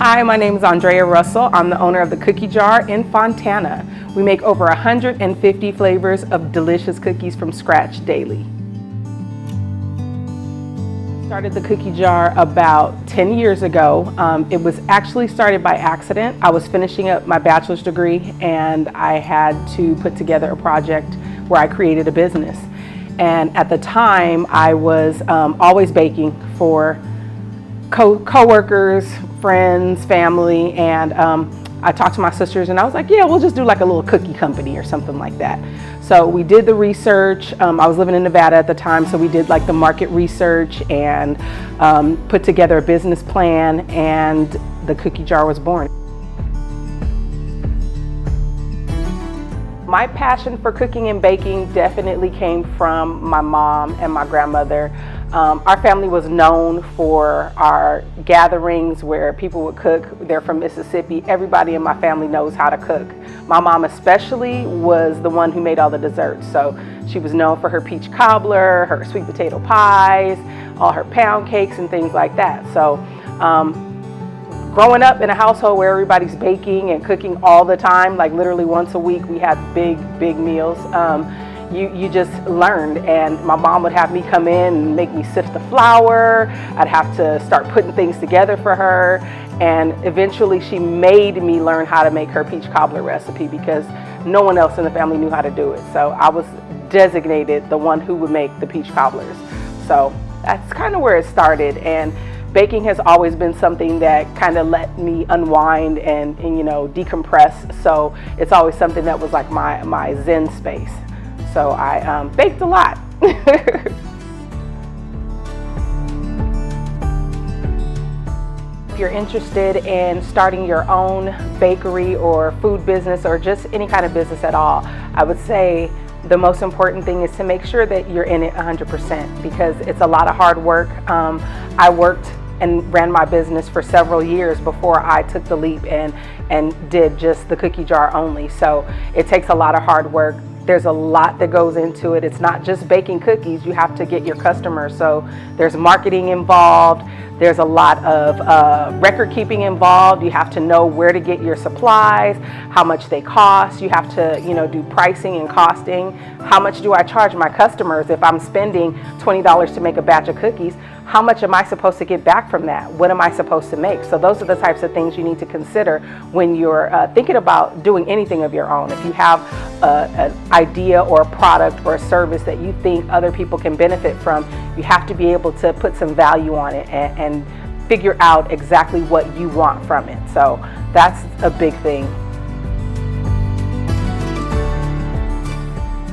Hi, my name is Andrea Russell. I'm the owner of the Cookie Jar in Fontana. We make over 150 flavors of delicious cookies from scratch daily. Started the Cookie Jar about 10 years ago. It was actually started by accident. I was finishing up my bachelor's degree and I had to put together a project where I created a business. And at the time, I was always baking for co-workers, friends, family, and I talked to my sisters and I was like, yeah, we'll just do like a little cookie company or something like that. So we did the research. I was living in Nevada at the time, so we did like the market research and put together a business plan, and the Cookie Jar was born. My passion for cooking and baking definitely came from my mom and my grandmother. Our family was known for our gatherings where people would cook. They're from Mississippi. Everybody in my family knows how to cook. My mom especially was the one who made all the desserts. So she was known for her peach cobbler, her sweet potato pies, all her pound cakes and things like that. So growing up in a household where everybody's baking and cooking all the time, like literally once a week, we had big meals. You just learned, and my mom would have me come in and make me sift the flour. I'd have to start putting things together for her, and eventually she made me learn how to make her peach cobbler recipe because no one else in the family knew how to do it. So I was designated the one who would make the peach cobblers. So that's kind of where it started, and baking has always been something that kind of let me unwind and you know, decompress. So it's always something that was like my zen space. So I baked a lot. If you're interested in starting your own bakery or food business or just any kind of business at all, I would say the most important thing is to make sure that you're in it 100% because it's a lot of hard work. I worked and ran my business for several years before I took the leap and did just the Cookie Jar only. So it takes a lot of hard work. There's a lot that goes into it. It's not just baking cookies. You have to get your customers. So there's marketing involved. There's a lot of record keeping involved. You have to know where to get your supplies, how much they cost. You have to, you know, do pricing and costing. How much do I charge my customers if I'm spending $20 to make a batch of cookies? How much am I supposed to get back from that? What am I supposed to make? So those are the types of things you need to consider when you're thinking about doing anything of your own. If you have an idea or a product or a service that you think other people can benefit from, you have to be able to put some value on it and figure out exactly what you want from it. So that's a big thing.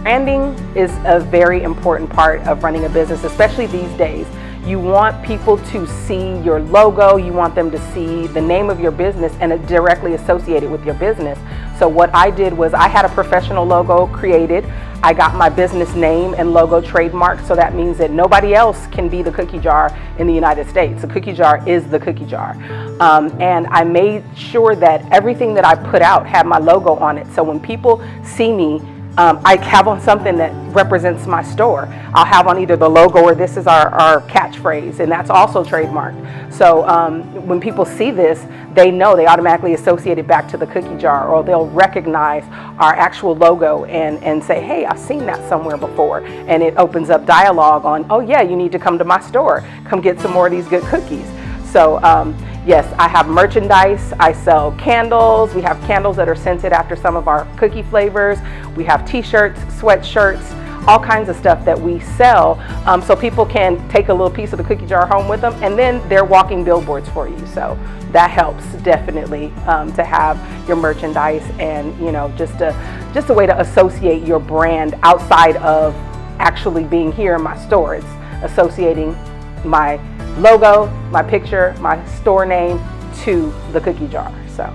Branding is a very important part of running a business, especially these days. You want people to see your logo, you want them to see the name of your business and it directly associated with your business. So what I did was I had a professional logo created. I got my business name and logo trademarked, so that means that nobody else can be the Cookie Jar in the United States. The Cookie Jar is the Cookie Jar. And I made sure that everything that I put out had my logo on it. So when people see me, I have on something that represents my store. I'll have on either the logo or this is our catchphrase, and that's also trademarked. So when people see this, they know, they automatically associate it back to the Cookie Jar, or they'll recognize our actual logo and say, hey, I've seen that somewhere before. And it opens up dialogue on, oh yeah, you need to come to my store. Come get some more of these good cookies. So yes, I have merchandise. I sell candles. We have candles that are scented after some of our cookie flavors. We have t-shirts, sweatshirts, all kinds of stuff that we sell, so people can take a little piece of the Cookie Jar home with them, and then they're walking billboards for you. So that helps definitely to have your merchandise and, you know, just a way to associate your brand outside of actually being here in my store. It's associating my logo, my picture, my store name to the Cookie Jar. So.